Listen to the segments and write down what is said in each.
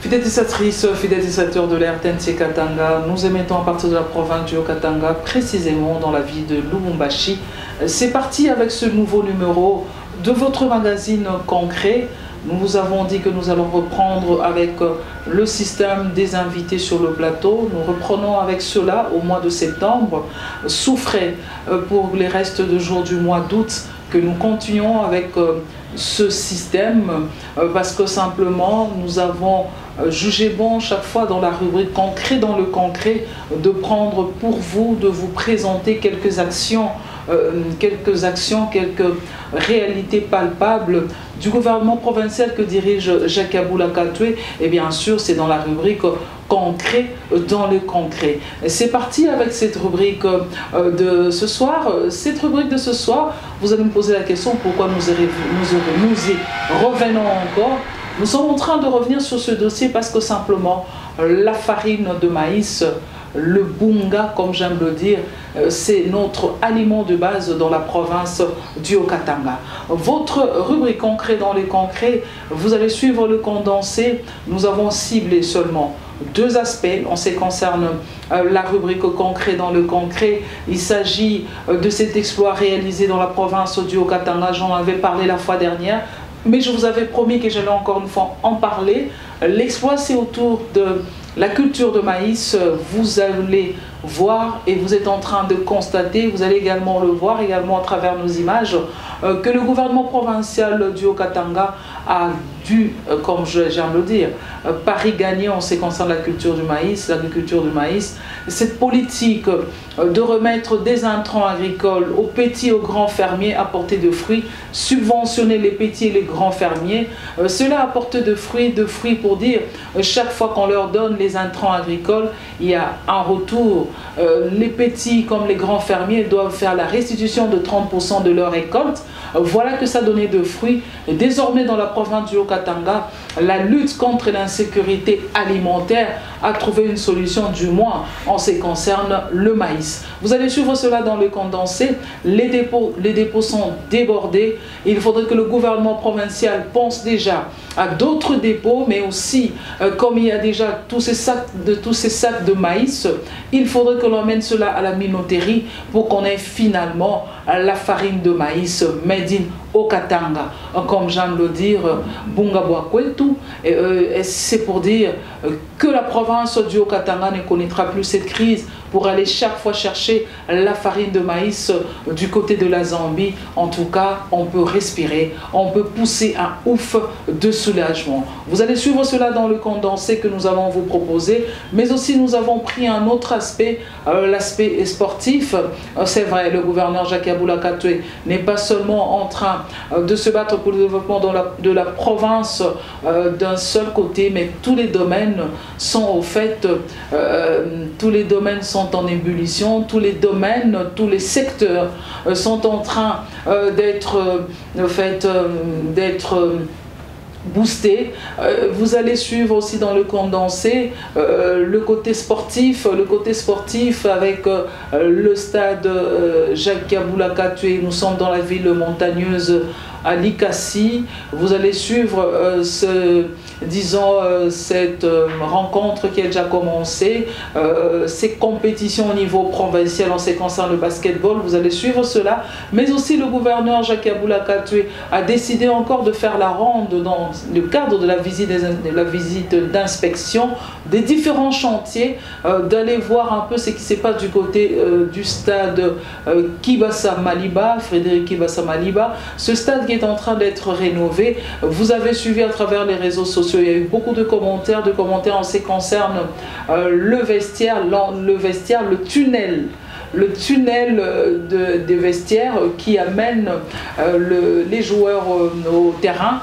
Fidèles utilisatrices, fidèles utilisateurs de l'RTNC Katanga, nous émettons à partir de la province du Haut-Katanga, précisément dans la ville de Lubumbashi. C'est parti avec ce nouveau numéro de votre magazine Concret. Nous vous avons dit que nous allons reprendre avec le système des invités sur le plateau. Nous reprenons avec cela au mois de septembre. Souffrez pour les restes de jours du mois d'août que nous continuons avec ce système parce que simplement nous avons jugé bon chaque fois dans la rubrique Concret dans le concret de prendre pour vous, de vous présenter quelques actions, quelques réalités palpables du gouvernement provincial que dirige Jacques Aboula Katoué. Et bien sûr, c'est dans la rubrique Concret dans le concret. C'est parti avec cette rubrique de ce soir. Cette rubrique de ce soir, vous allez me poser la question pourquoi nous y revenons encore. Nous sommes en train de revenir sur ce dossier parce que simplement la farine de maïs, le bunga, comme j'aime le dire, c'est notre aliment de base dans la province du Haut-Katanga. Votre rubrique Concret dans les concrets, vous allez suivre le condensé. Nous avons ciblé seulement deux aspects en ce qui concerne la rubrique Concret dans le concret. Il s'agit de cet exploit réalisé dans la province du Haut-Katanga. J'en avais parlé la fois dernière, mais je vous avais promis que j'allais encore une fois en parler. L'exploit, c'est autour de la culture de maïs. Vous allez voir et vous êtes en train de constater, vous allez également le voir également à travers nos images, que le gouvernement provincial du Haut-Katanga a dû, comme j'aime le dire, pari gagner en ce qui concerne la culture du maïs, l'agriculture du maïs. Cette politique de remettre des intrants agricoles aux petits et aux grands fermiers à portée de fruits, subventionner les petits et les grands fermiers, cela apporte de fruits pour dire chaque fois qu'on leur donne les intrants agricoles, il y a un retour. Les petits comme les grands fermiers doivent faire la restitution de 30% de leur récolte. Voilà que ça donnait de fruits. Et désormais dans la province du Haut-Katanga, la lutte contre l'insécurité alimentaire a trouvé une solution, du moins en ce qui concerne le maïs. Vous allez suivre cela dans le condensé. Les dépôts sont débordés. Il faudrait que le gouvernement provincial pense déjà à d'autres dépôts, mais aussi, comme il y a déjà tous ces sacs de maïs, il faudrait que l'on amène cela à la minoterie pour qu'on ait finalement la farine de maïs made in Haut-Katanga. Comme j'aime le dire, Bunga Boakwetu, c'est pour dire que la province du Haut-Katanga ne connaîtra plus cette crise pour aller chaque fois chercher la farine de maïs du côté de la Zambie. En tout cas, on peut respirer, on peut pousser un ouf de soulagement. Vous allez suivre cela dans le condensé que nous allons vous proposer, mais aussi nous avons pris un autre aspect, l'aspect sportif. C'est vrai, le gouverneur Jacques Aboula Katoué n'est pas seulement en train de se battre pour le développement de la province d'un seul côté, mais tous les domaines sont au fait, tous les domaines sont en ébullition, tous les domaines, tous les secteurs sont en train d'être boosté. Vous allez suivre aussi dans le condensé le côté sportif avec le stade Jacques Aboula Katoué. Nous sommes dans la ville montagneuse à Likasi. Vous allez suivre cette rencontre qui a déjà commencé, ces compétitions au niveau provincial en ce qui concerne le basketball. Vous allez suivre cela, mais aussi le gouverneur Jacques Aboula Katoué a décidé encore de faire la ronde dans le cadre de la visite d'inspection des différents chantiers, d'aller voir un peu ce qui se passe du côté du stade Kibasa Maliba, Frédéric Kibasa Maliba, ce stade qui est en train d'être rénové. Vous avez suivi à travers les réseaux sociaux, il y a eu beaucoup de commentaires en ce qui concerne le vestiaire, le tunnel des vestiaires qui amène les joueurs au terrain.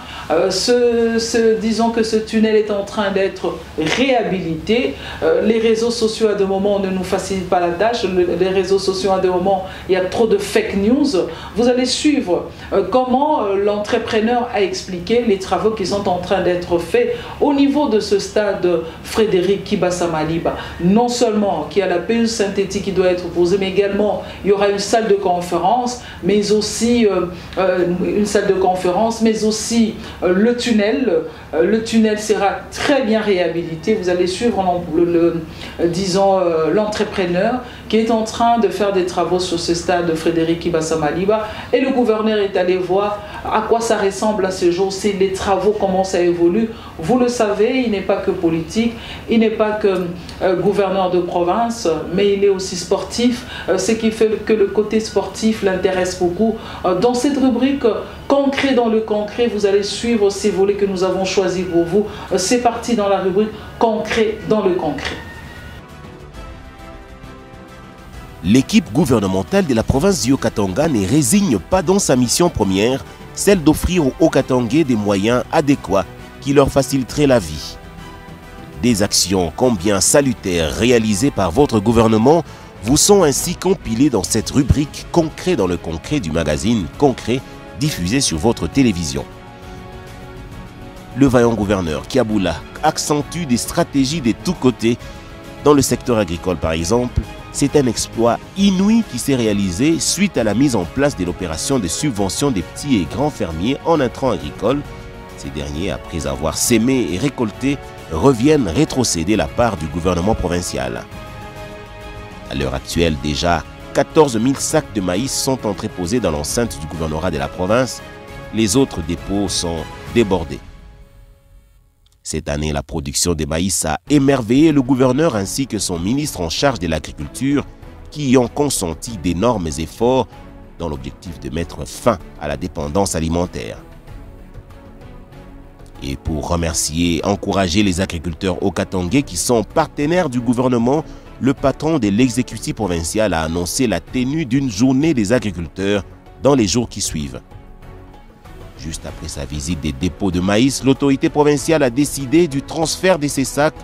Disons que ce tunnel est en train d'être réhabilité. Les réseaux sociaux à des moments ne nous facilitent pas la tâche. Les réseaux sociaux à des moments, il y a trop de fake news. Vous allez suivre comment l'entrepreneur a expliqué les travaux qui sont en train d'être faits au niveau de ce stade Frédéric Kibasa Maliba. Non seulement qu'il y a la pelouse synthétique qui doit être posée, mais également il y aura une salle de conférence, mais aussi le tunnel. Le tunnel sera très bien réhabilité. Vous allez suivre l'entrepreneur qui est en train de faire des travaux sur ce stade de Frédéric Ibassa Maliba. Et le gouverneur est allé voir à quoi ça ressemble à ce jour, si les travaux commencent à évoluer. Vous le savez, il n'est pas que politique, il n'est pas que gouverneur de province, mais il est aussi sportif, ce qui fait que le côté sportif l'intéresse beaucoup. Dans cette rubrique concret dans le concret, vous allez suivre ces volets que nous avons choisis pour vous. C'est parti dans la rubrique concret dans le concret. L'équipe gouvernementale de la province du Haut-Katanga ne résigne pas dans sa mission première, celle d'offrir aux Haut-Katangais des moyens adéquats qui leur faciliteraient la vie. Des actions combien salutaires réalisées par votre gouvernement vous sont ainsi compilées dans cette rubrique concret dans le concret du magazine Concret diffusé sur votre télévision. Le vaillant gouverneur Kiaboula accentue des stratégies de tous côtés. Dans le secteur agricole par exemple, c'est un exploit inouï qui s'est réalisé suite à la mise en place de l'opération de subvention des petits et grands fermiers en intrants agricoles. Ces derniers, après avoir sémé et récolté, reviennent rétrocéder la part du gouvernement provincial. À l'heure actuelle, déjà 14 000 sacs de maïs sont entreposés dans l'enceinte du gouvernorat de la province. Les autres dépôts sont débordés. Cette année, la production de maïs a émerveillé le gouverneur ainsi que son ministre en charge de l'agriculture qui y ont consenti d'énormes efforts dans l'objectif de mettre fin à la dépendance alimentaire. Et pour remercier et encourager les agriculteurs haut-katangais qui sont partenaires du gouvernement, le patron de l'exécutif provincial a annoncé la tenue d'une journée des agriculteurs dans les jours qui suivent. Juste après sa visite des dépôts de maïs, l'autorité provinciale a décidé du transfert de ces sacs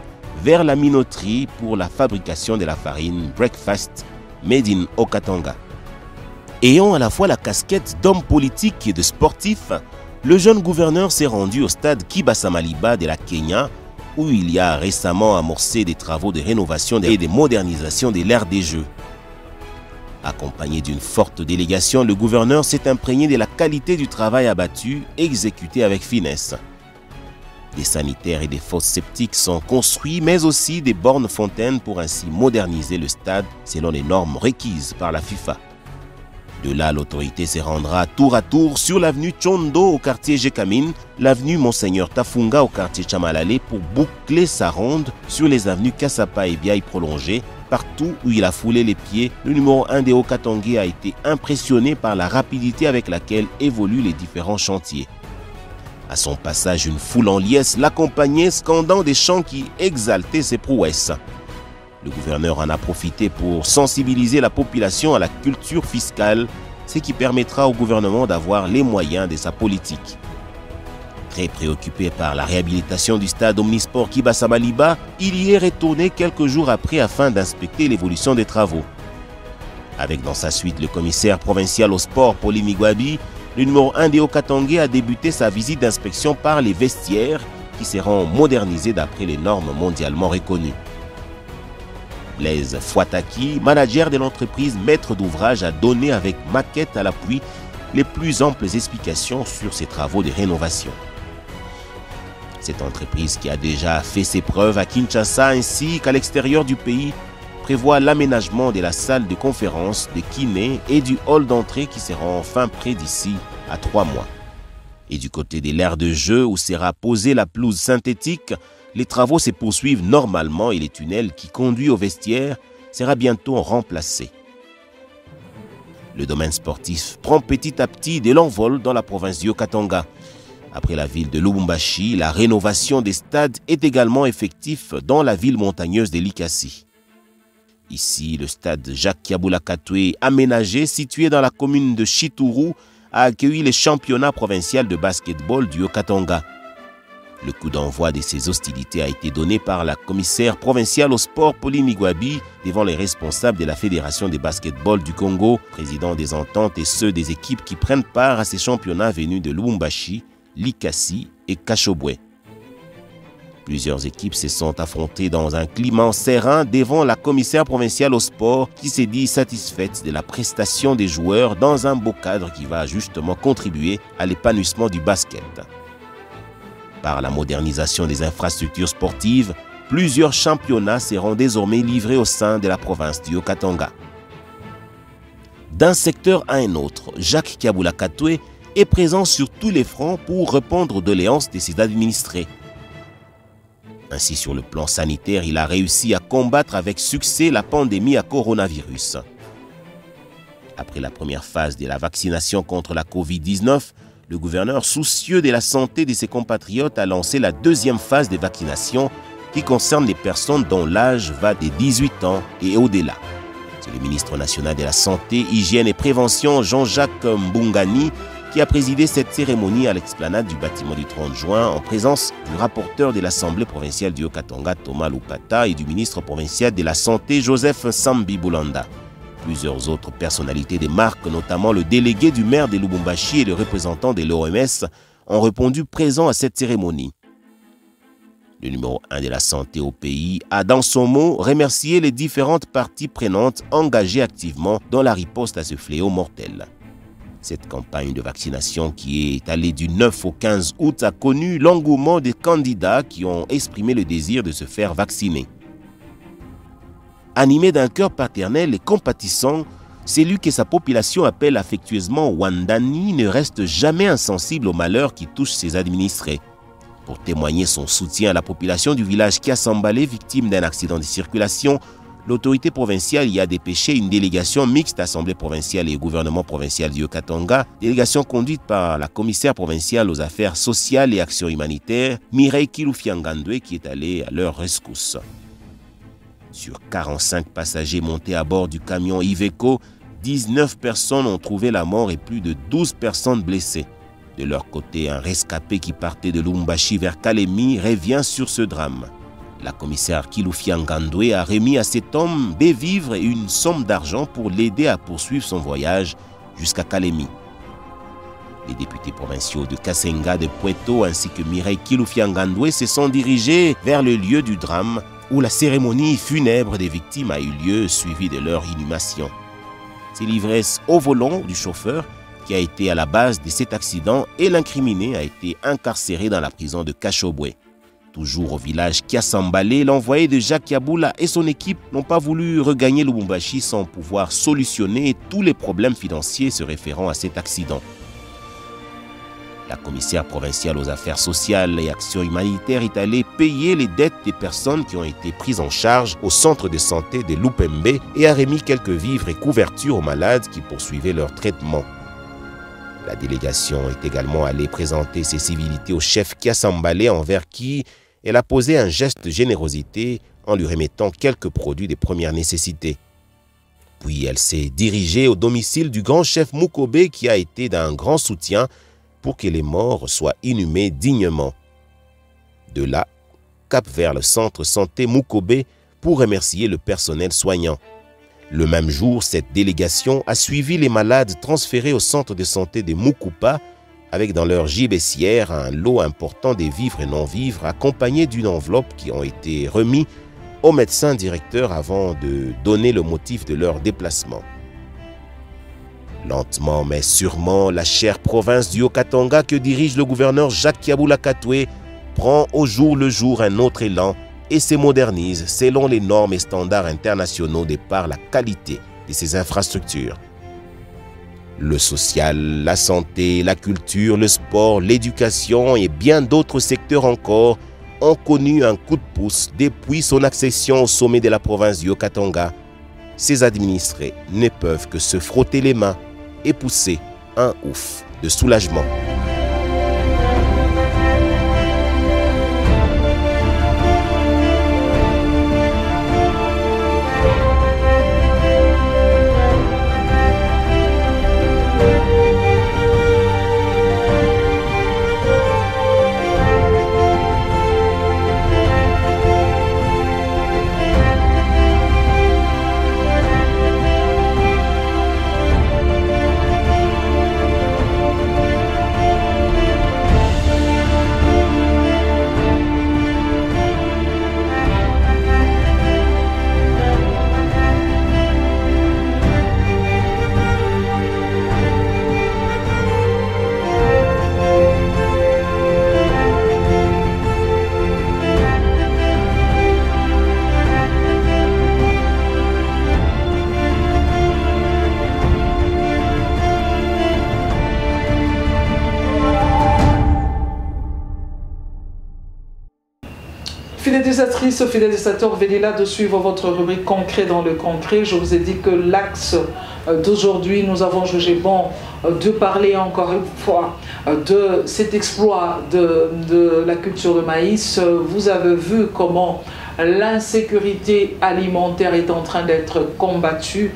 vers la minoterie pour la fabrication de la farine Breakfast Made in Haut-Katanga. Ayant à la fois la casquette d'homme politique et de sportif, le jeune gouverneur s'est rendu au stade Kibasa Maliba de la Kenya, où il y a récemment amorcé des travaux de rénovation et de modernisation de l'aire des Jeux. Accompagné d'une forte délégation, le gouverneur s'est imprégné de la qualité du travail abattu, exécuté avec finesse. Des sanitaires et des fosses septiques sont construits, mais aussi des bornes fontaines pour ainsi moderniser le stade selon les normes requises par la FIFA. De là, l'autorité se rendra tour à tour sur l'avenue Chondo au quartier Jekamine, l'avenue Monseigneur Tafunga au quartier Chamalale pour boucler sa ronde sur les avenues Kassapa et Biaï prolongées. Partout où il a foulé les pieds, le numéro 1 des Haut-Katangais a été impressionné par la rapidité avec laquelle évoluent les différents chantiers. À son passage, une foule en liesse l'accompagnait, scandant des chants qui exaltaient ses prouesses. Le gouverneur en a profité pour sensibiliser la population à la culture fiscale, ce qui permettra au gouvernement d'avoir les moyens de sa politique. Très préoccupé par la réhabilitation du stade omnisport Kibasa Maliba, il y est retourné quelques jours après afin d'inspecter l'évolution des travaux. Avec dans sa suite le commissaire provincial au sport Pauline Migwabi, le numéro 1 des Haut-Katangais a débuté sa visite d'inspection par les vestiaires qui seront modernisés d'après les normes mondialement reconnues. Blaise Fouataki, manager de l'entreprise maître d'ouvrage, a donné avec maquette à l'appui les plus amples explications sur ces travaux de rénovation. Cette entreprise qui a déjà fait ses preuves à Kinshasa ainsi qu'à l'extérieur du pays prévoit l'aménagement de la salle de conférence, de kiné et du hall d'entrée qui seront enfin prêts d'ici à 3 mois. Et du côté de l'aire de jeu où sera posée la pelouse synthétique, les travaux se poursuivent normalement et les tunnels qui conduisent au vestiaire sera bientôt remplacé. Le domaine sportif prend petit à petit de l'envol dans la province du Haut-Katanga. Après la ville de Lubumbashi, la rénovation des stades est également effective dans la ville montagneuse de Likasi. Ici, le stade Jacques Kiaboula Katwe, aménagé, situé dans la commune de Chituru, a accueilli le championnat provincial de basketball du Haut-Katanga. Le coup d'envoi de ces hostilités a été donné par la commissaire provinciale au sport Pauline Migwabi devant les responsables de la Fédération de basketball du Congo, président des ententes et ceux des équipes qui prennent part à ces championnats venus de Lubumbashi, Likasi et Kashobwe. Plusieurs équipes se sont affrontées dans un climat serein devant la commissaire provinciale au sport qui s'est dit satisfaite de la prestation des joueurs dans un beau cadre qui va justement contribuer à l'épanouissement du basket. Par la modernisation des infrastructures sportives, plusieurs championnats seront désormais livrés au sein de la province du Haut-Katanga. D'un secteur à un autre, Jacques Kabula Katwe est présent sur tous les fronts pour répondre aux doléances de ses administrés. Ainsi, sur le plan sanitaire, il a réussi à combattre avec succès la pandémie à coronavirus. Après la première phase de la vaccination contre la Covid-19, le gouverneur, soucieux de la santé de ses compatriotes, a lancé la deuxième phase de vaccination qui concerne les personnes dont l'âge va de 18 ans et au-delà. C'est le ministre national de la Santé, Hygiène et Prévention, Jean-Jacques Mbungani, qui a présidé cette cérémonie à l'explanade du bâtiment du 30 juin en présence du rapporteur de l'Assemblée provinciale du Haut-Katanga, Thomas Lupata, et du ministre provincial de la Santé, Joseph Sambi Boulanda. Plusieurs autres personnalités des marques, notamment le délégué du maire de Lubumbashi et le représentant de l'OMS, ont répondu présents à cette cérémonie. Le numéro 1 de la santé au pays a, dans son mot, remercié les différentes parties prenantes engagées activement dans la riposte à ce fléau mortel. Cette campagne de vaccination qui est allée du 9 au 15 août a connu l'engouement des candidats qui ont exprimé le désir de se faire vacciner. Animé d'un cœur paternel et compatissant, celui que sa population appelle affectueusement Wandani ne reste jamais insensible aux malheurs qui touchent ses administrés. Pour témoigner son soutien à la population du village Kiasambale, victime d'un accident de circulation, l'autorité provinciale y a dépêché une délégation mixte Assemblée provinciale et gouvernement provincial du Haut-Katanga, délégation conduite par la commissaire provinciale aux affaires sociales et actions humanitaires, Mireille Kilufiangandwe, qui est allée à leur rescousse. Sur 45 passagers montés à bord du camion Iveco, 19 personnes ont trouvé la mort et plus de 12 personnes blessées. De leur côté, un rescapé qui partait de Lubumbashi vers Kalemi revient sur ce drame. La commissaire Kilufiangandwe a remis à cet homme des vivres et une somme d'argent pour l'aider à poursuivre son voyage jusqu'à Kalemi. Les députés provinciaux de Kasenga, de Pueto ainsi que Mireille Kilufiangandwe se sont dirigés vers le lieu du drame où la cérémonie funèbre des victimes a eu lieu, suivie de leur inhumation. C'est l'ivresse au volant du chauffeur qui a été à la base de cet accident et l'incriminé a été incarcéré dans la prison de Kachobwe. Toujours au village Kiasambale, l'envoyé de Jacques Kabula et son équipe n'ont pas voulu regagner Lubumbashi sans pouvoir solutionner tous les problèmes financiers se référant à cet accident. La commissaire provinciale aux affaires sociales et actions humanitaires est allée payer les dettes des personnes qui ont été prises en charge au centre de santé de Lupembe et a remis quelques vivres et couvertures aux malades qui poursuivaient leur traitement. La délégation est également allée présenter ses civilités au chef Kiasambale envers qui elle a posé un geste de générosité en lui remettant quelques produits de première nécessité. Puis elle s'est dirigée au domicile du grand chef Mukobe qui a été d'un grand soutien pour que les morts soient inhumés dignement. De là, cap vers le centre santé Mukobe pour remercier le personnel soignant. Le même jour, cette délégation a suivi les malades transférés au centre de santé de Mukupa avec dans leur gibecière un lot important de vivres et non-vivres accompagnés d'une enveloppe qui ont été remis au médecin directeur avant de donner le motif de leur déplacement. Lentement mais sûrement, la chère province du Haut-Katanga que dirige le gouverneur Jacques Kabula Katwe prend au jour le jour un autre élan et se modernise selon les normes et standards internationaux de par la qualité de ses infrastructures. Le social, la santé, la culture, le sport, l'éducation et bien d'autres secteurs encore ont connu un coup de pouce depuis son accession au sommet de la province du Haut-Katanga. Ses administrés ne peuvent que se frotter les mains et pousser un ouf de soulagement. Fidélisatrices, fidélisateurs, venez là de suivre votre rubrique concret dans le concret. Je vous ai dit que l'axe d'aujourd'hui, nous avons jugé bon de parler encore une fois de cet exploit de la culture de maïs. Vous avez vu comment l'insécurité alimentaire est en train d'être combattue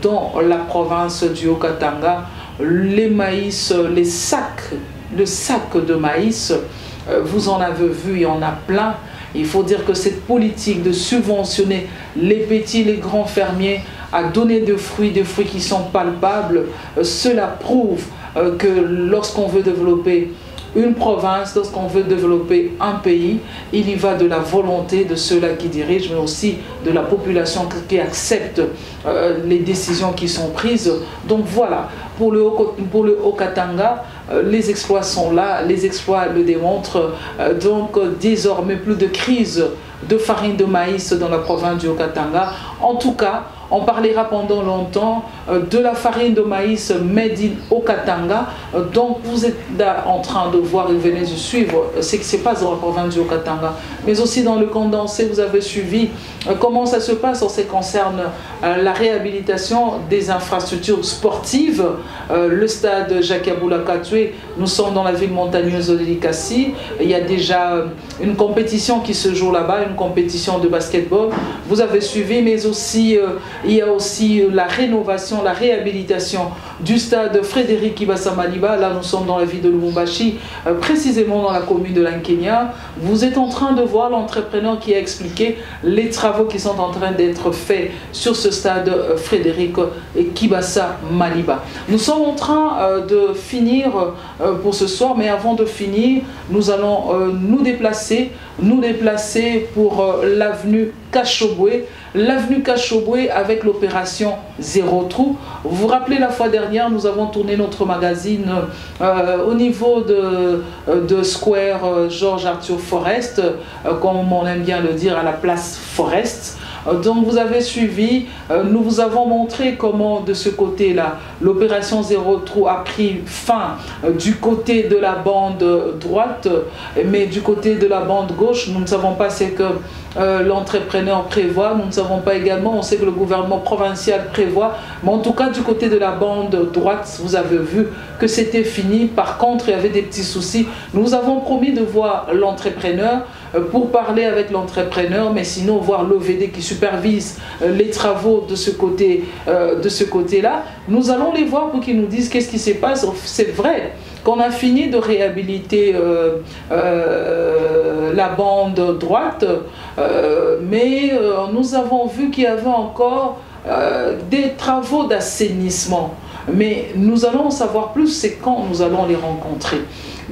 dans la province du Haut-Katanga. Les maïs, le sac de maïs, vous en avez vu, il y en a plein. Il faut dire que cette politique de subventionner les petits, les grands fermiers à donner des fruits qui sont palpables, cela prouve que lorsqu'on veut développer une province, lorsqu'on veut développer un pays, il y va de la volonté de ceux-là qui dirigent, mais aussi de la population qui accepte les décisions qui sont prises. Donc voilà, pour le Haut-Katanga, les exploits sont là, les exploits le démontrent. Donc désormais, plus de crise de farine de maïs dans la province du Haut-Katanga. En tout cas, on parlera pendant longtemps de la farine de maïs made in Haut-Katanga. Donc vous êtes là en train de voir et venez de suivre ce qui se passe dans la province du Haut-Katanga. Mais aussi dans le Condensé, vous avez suivi comment ça se passe en ce qui concerne la réhabilitation des infrastructures sportives. Le stade Jacques-Aboula Katoué, nous sommes dans la ville montagneuse de Likasi. Il y a déjà une compétition qui se joue là-bas, une compétition de basketball. Vous avez suivi, mais aussi il y a aussi la rénovation, la réhabilitation du stade Frédéric Kibasa Maliba. Là, nous sommes dans la ville de Lubumbashi, précisément dans la commune de Lankenya. Vous êtes en train de voir l'entrepreneur qui a expliqué les travaux qui sont en train d'être faits sur ce stade Frédéric Kibasa Maliba. Nous sommes en train de finir pour ce soir, mais avant de finir, nous allons nous déplacer pour l'avenue Kachobwe. L'avenue Kachobwe avec l'opération Zéro Trou. Vous vous rappelez, la fois dernière, nous avons tourné notre magazine au niveau de Square Georges Arthur Forest, comme on aime bien le dire, à la place Forest. Donc vous avez suivi, nous vous avons montré comment de ce côté-là, l'opération Zéro Trou a pris fin du côté de la bande droite, mais du côté de la bande gauche, nous ne savons pas ce que l'entrepreneur prévoit, nous ne savons pas également, on sait que le gouvernement provincial prévoit, mais en tout cas du côté de la bande droite, vous avez vu que c'était fini. Par contre, il y avait des petits soucis. Nous avons promis de voir l'entrepreneur pour parler avec l'entrepreneur, mais sinon voir l'OVD qui supervise les travaux de ce côté-là. Nous allons les voir pour qu'ils nous disent qu'est-ce qui se passe. C'est vrai qu'on a fini de réhabiliter la bande droite, mais nous avons vu qu'il y avait encore des travaux d'assainissement. Mais nous allons en savoir plus, c'est quand nous allons les rencontrer.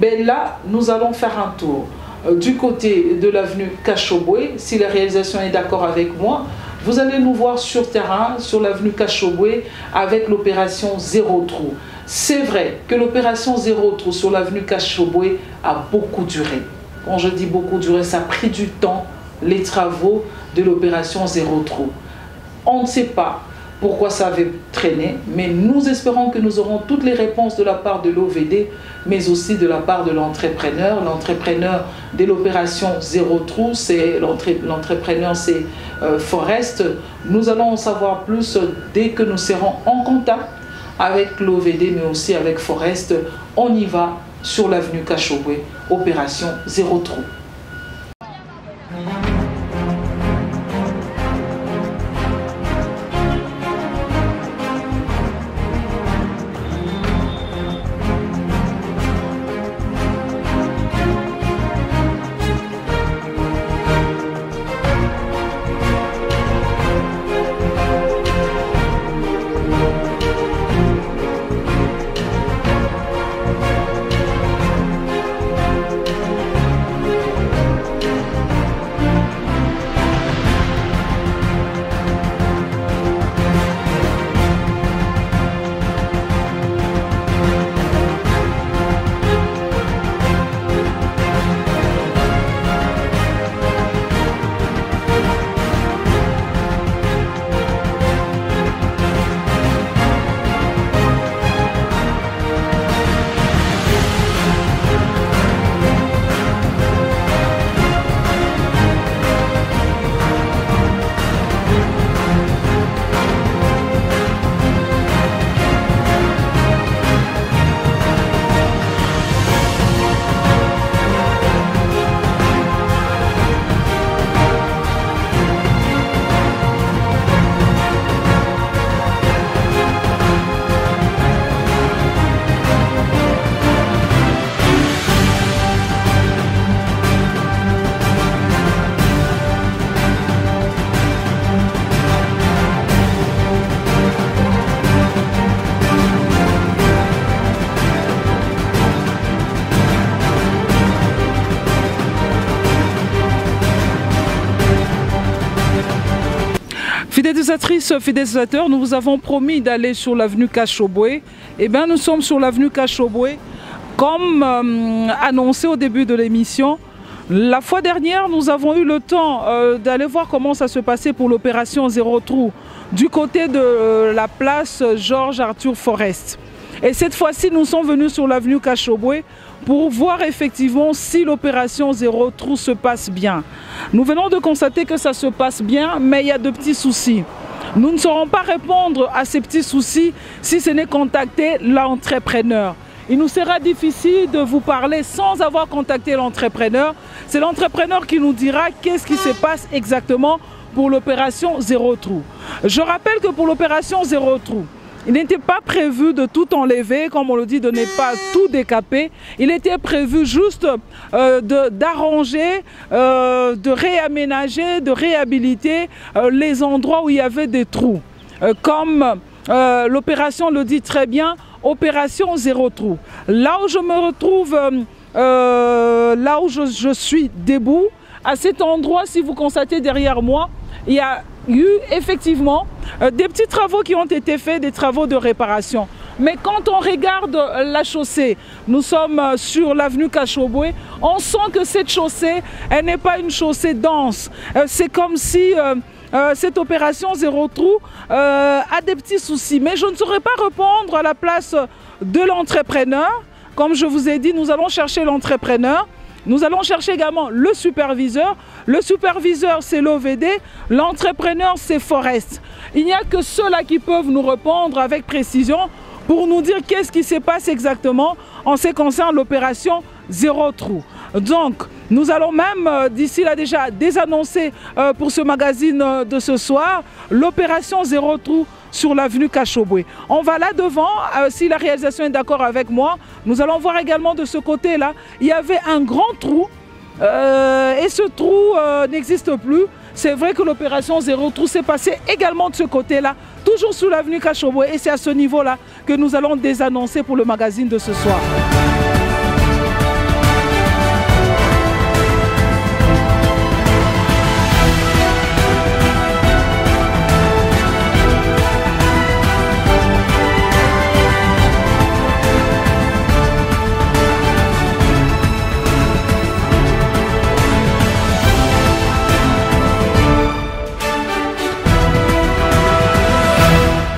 Mais là, nous allons faire un tour du côté de l'avenue Kachobwe. Si la réalisation est d'accord avec moi, vous allez nous voir sur terrain, sur l'avenue Kachobwe, avec l'opération Zéro Trou. C'est vrai que l'opération Zéro Trou sur l'avenue Kachobwe a beaucoup duré. Quand je dis beaucoup duré, ça a pris du temps, les travaux de l'opération Zéro Trou. On ne sait pas pourquoi ça avait traîné, mais nous espérons que nous aurons toutes les réponses de la part de l'OVD, mais aussi de la part de l'entrepreneur. L'entrepreneur de l'opération Zéro Trou, c'est l'entrepreneur, c'est Forest. Nous allons en savoir plus dès que nous serons en contact avec l'OVD, mais aussi avec Forest. On y va sur l'avenue Kachobwe, opération Zéro Trou. Fidélisatrices, fidélisateurs, nous vous avons promis d'aller sur l'avenue Kachobwe. Eh bien, nous sommes sur l'avenue Kachobwe, comme annoncé au début de l'émission. La fois dernière, nous avons eu le temps d'aller voir comment ça se passait pour l'opération Zéro Trou du côté de la place Georges Arthur Forest. Et cette fois-ci, nous sommes venus sur l'avenue Kachobwe pour voir effectivement si l'opération Zéro Trou se passe bien. Nous venons de constater que ça se passe bien, mais il y a de petits soucis. Nous ne saurons pas répondre à ces petits soucis si ce n'est contacter l'entrepreneur. Il nous sera difficile de vous parler sans avoir contacté l'entrepreneur. C'est l'entrepreneur qui nous dira qu'est-ce qui se passe exactement pour l'opération Zéro Trou. Je rappelle que pour l'opération Zéro Trou, il n'était pas prévu de tout enlever, comme on le dit, de ne pas tout décaper. Il était prévu juste d'arranger, de réaménager, de réhabiliter les endroits où il y avait des trous. Comme l'opération le dit très bien, opération Zéro Trou. Là où je me retrouve, là où je suis debout, à cet endroit, si vous constatez derrière moi, il y a eu effectivement des petits travaux qui ont été faits, des travaux de réparation. Mais quand on regarde la chaussée, nous sommes sur l'avenue Kachobwe, on sent que cette chaussée, elle n'est pas une chaussée dense. C'est comme si cette opération Zéro Trou a des petits soucis. Mais je ne saurais pas répondre à la place de l'entrepreneur. Comme je vous ai dit, nous allons chercher l'entrepreneur. Nous allons chercher également le superviseur. Le superviseur, c'est l'OVD. L'entrepreneur, c'est Forest. Il n'y a que ceux-là qui peuvent nous répondre avec précision pour nous dire qu'est-ce qui se passe exactement en ce qui concerne l'opération Zéro Trou. Donc, nous allons même, d'ici là déjà, désannoncer pour ce magazine de ce soir, l'opération Zéro Trou sur l'avenue Kachobwe. On va là devant, si la réalisation est d'accord avec moi, nous allons voir également de ce côté-là, il y avait un grand trou et ce trou n'existe plus. C'est vrai que l'opération Zéro Trou s'est passée également de ce côté-là, toujours sous l'avenue Kachobwe, et c'est à ce niveau-là que nous allons désannoncer pour le magazine de ce soir.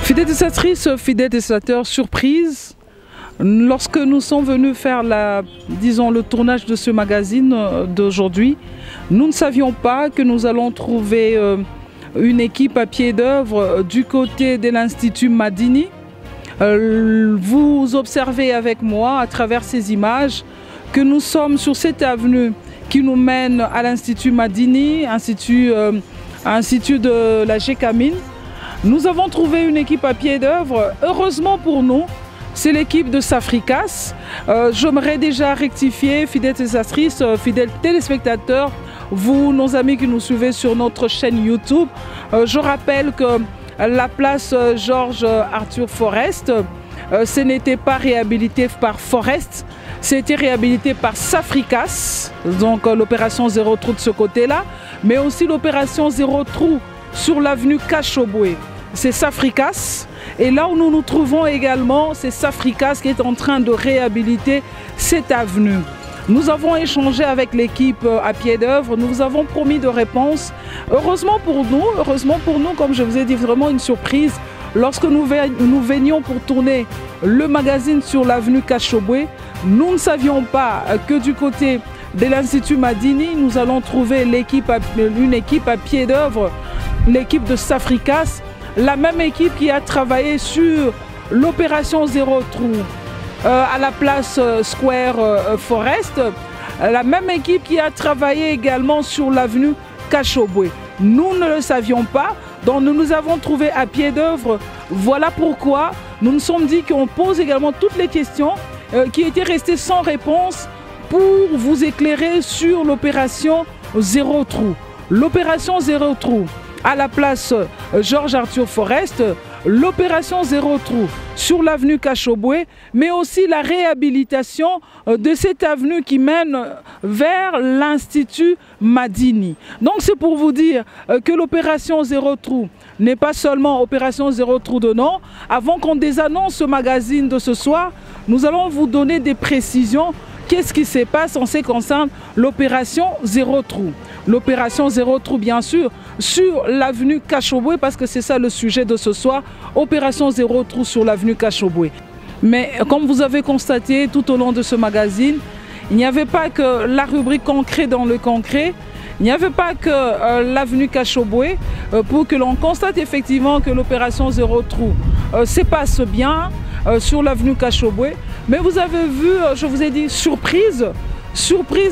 Fidélisatrices, fidélisateurs, surprise, lorsque nous sommes venus faire le tournage de ce magazine d'aujourd'hui, nous ne savions pas que nous allons trouver une équipe à pied d'œuvre du côté de l'Institut Madini. Vous observez avec moi à travers ces images que nous sommes sur cette avenue qui nous mène à l'Institut Madini, institut de la GECAMINE. Nous avons trouvé une équipe à pied d'œuvre. Heureusement pour nous, c'est l'équipe de Safricas. J'aimerais déjà rectifier, fidèles téléspectatrices, fidèles téléspectateurs, vous, nos amis qui nous suivez sur notre chaîne YouTube. Je rappelle que la place Georges Arthur Forest, ce n'était pas réhabilité par Forest, c'était réhabilité par Safricas, donc l'opération Zéro Trou de ce côté-là, mais aussi l'opération Zéro Trou sur l'avenue Kachobwe. C'est Safricas. Et là où nous nous trouvons également, c'est Safricas qui est en train de réhabiliter cette avenue. Nous avons échangé avec l'équipe à pied d'œuvre, nous vous avons promis de réponses. Heureusement pour nous, comme je vous ai dit, vraiment une surprise. Lorsque nous venions pour tourner le magazine sur l'avenue Kachobwe, nous ne savions pas que du côté de l'Institut Madini, nous allons trouver une équipe à pied d'œuvre, l'équipe de Safricas, la même équipe qui a travaillé sur l'opération Zéro Trou à la place Square Forest, la même équipe qui a travaillé également sur l'avenue Kachobwe. Nous ne le savions pas, donc nous nous avons trouvé à pied d'œuvre. Voilà pourquoi nous nous sommes dit qu'on pose également toutes les questions qui étaient restées sans réponse pour vous éclairer sur l'opération Zéro Trou. L'opération Zéro Trou à la place Georges Arthur Forest, l'opération Zéro Trou sur l'avenue Kachobwe, mais aussi la réhabilitation de cette avenue qui mène vers l'Institut Madini. Donc c'est pour vous dire que l'opération Zéro Trou n'est pas seulement opération Zéro Trou de nom. Avant qu'on désannonce ce magazine de ce soir, nous allons vous donner des précisions. Qu'est-ce qui se passe en ce qui concerne l'opération Zéro Trou? L'opération Zéro Trou, bien sûr, sur l'avenue Kachobwe, parce que c'est ça le sujet de ce soir, opération Zéro Trou sur l'avenue Kachobwe. Mais comme vous avez constaté tout au long de ce magazine, il n'y avait pas que la rubrique concret dans le concret, il n'y avait pas que l'avenue Kachobwe pour que l'on constate effectivement que l'opération Zéro Trou se passe bien sur l'avenue Kachobwe. Mais vous avez vu, je vous ai dit, surprise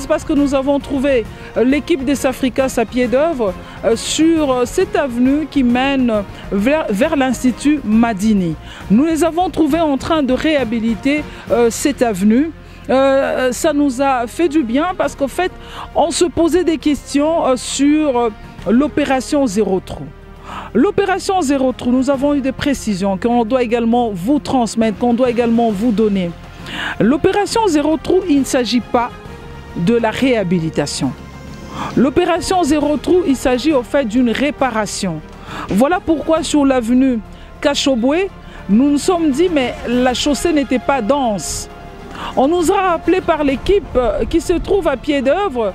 parce que nous avons trouvé l'équipe des Safricas à pied d'œuvre sur cette avenue qui mène vers l'Institut Madini. Nous les avons trouvés en train de réhabiliter cette avenue. Ça nous a fait du bien parce qu'en fait, on se posait des questions sur l'opération Zéro Trou. L'opération Zéro Trou, nous avons eu des précisions qu'on doit également vous transmettre, qu'on doit également vous donner. L'opération Zéro Trou, il ne s'agit pas de la réhabilitation. L'opération Zéro Trou, il s'agit au fait d'une réparation. Voilà pourquoi sur l'avenue Kachobwe, nous nous sommes dit mais la chaussée n'était pas dense. On nous a rappelé par l'équipe qui se trouve à pied d'œuvre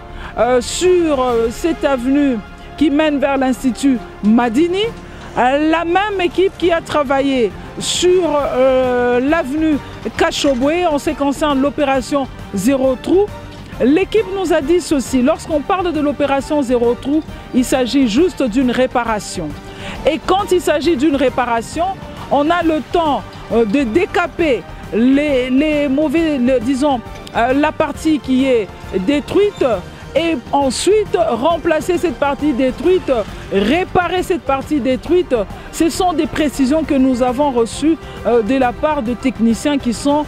sur cette avenue qui mène vers l'Institut Madini, la même équipe qui a travaillé sur l'avenue Kachobwe en ce qui concerne l'opération Zéro Trou. L'équipe nous a dit ceci, lorsqu'on parle de l'opération Zéro Trou, il s'agit juste d'une réparation. Et quand il s'agit d'une réparation, on a le temps de décaper les mauvais, disons, la partie qui est détruite et ensuite remplacer cette partie détruite, réparer cette partie détruite. Ce sont des précisions que nous avons reçues de la part de techniciens qui sont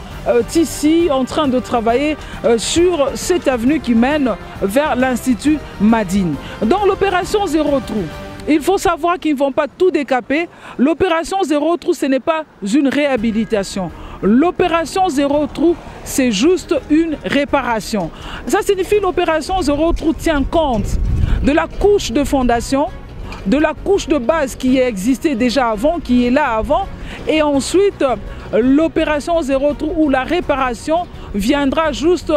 ici en train de travailler sur cette avenue qui mène vers l'Institut Madini. Dans l'opération Zéro Trou, il faut savoir qu'ils ne vont pas tout décaper. L'opération Zéro Trou, ce n'est pas une réhabilitation. L'opération Zéro Trou, c'est juste une réparation. Ça signifie l'opération Zéro Trou tient compte de la couche de fondation, de la couche de base qui existait déjà avant, qui est là avant, et ensuite l'opération Zéro Trou ou la réparation viendra juste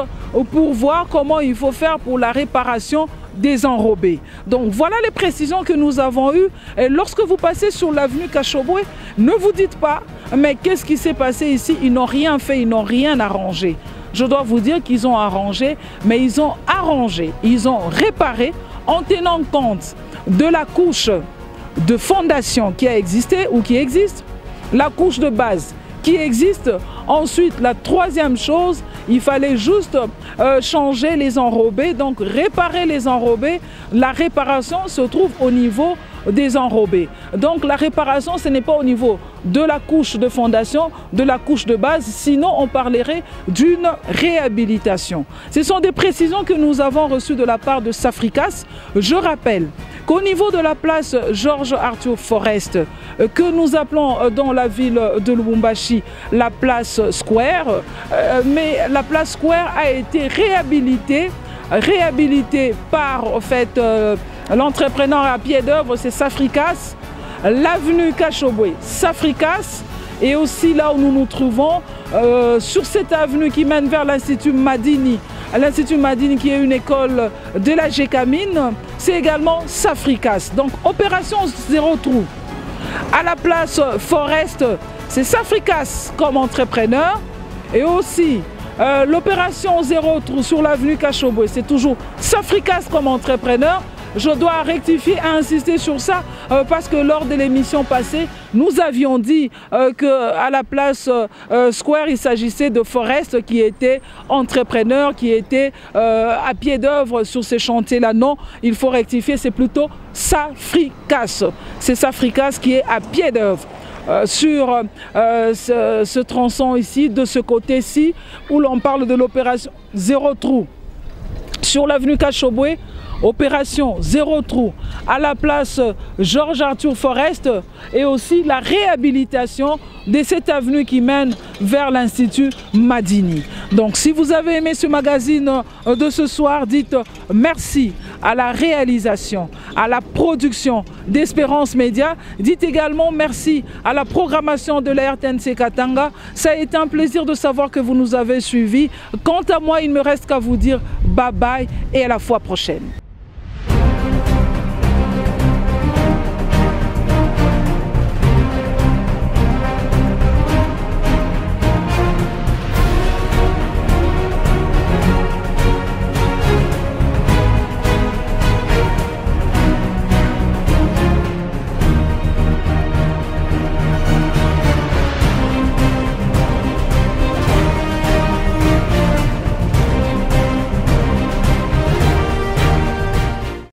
pour voir comment il faut faire pour la réparation des enrobés. Donc voilà les précisions que nous avons eues. Et lorsque vous passez sur l'avenue Kachobwe, ne vous dites pas mais qu'est-ce qui s'est passé ici? Ils n'ont rien fait, ils n'ont rien arrangé. Je dois vous dire qu'ils ont arrangé, mais ils ont arrangé, ils ont réparé en tenant compte de la couche de fondation qui a existé ou qui existe, la couche de base qui existe. Ensuite, la troisième chose, il fallait juste changer les enrobés, donc réparer les enrobés. La réparation se trouve au niveau des enrobés. Donc la réparation, ce n'est pas au niveau de la couche de fondation, de la couche de base, sinon on parlerait d'une réhabilitation. Ce sont des précisions que nous avons reçues de la part de Safricas. Je rappelle qu'au niveau de la place Georges Arthur Forest, que nous appelons dans la ville de Lubumbashi la place Square, mais la place Square a été réhabilitée par en fait l'entrepreneur à pied d'œuvre, c'est Safricas. L'avenue Kachobwe, Safricas, et aussi là où nous nous trouvons, sur cette avenue qui mène vers l'Institut Madini. L'Institut Madini qui est une école de la Gécamine, c'est également Safricas. Donc opération Zéro Trou. À la place Forest, c'est Safricas comme entrepreneur, et aussi l'opération Zéro Trou sur l'avenue Kachobwe, c'est toujours Safricas comme entrepreneur. Je dois rectifier et insister sur ça parce que lors de l'émission passée, nous avions dit qu'à la place Square, il s'agissait de Forest qui était entrepreneur, qui était à pied d'œuvre sur ces chantiers-là. Non, il faut rectifier, c'est plutôt Safricas. C'est Safricas qui est à pied d'œuvre. Sur ce tronçon ici, de ce côté-ci, où l'on parle de l'opération Zéro Trou. Sur l'avenue Kachobwe, opération Zéro Trou à la place Georges Arthur Forest et aussi la réhabilitation de cette avenue qui mène vers l'Institut Madini. Donc si vous avez aimé ce magazine de ce soir, dites merci à la réalisation, à la production d'Espérance Média. Dites également merci à la programmation de la RTNC Katanga. Ça a été un plaisir de savoir que vous nous avez suivis. Quant à moi, il ne me reste qu'à vous dire bye bye et à la fois prochaine.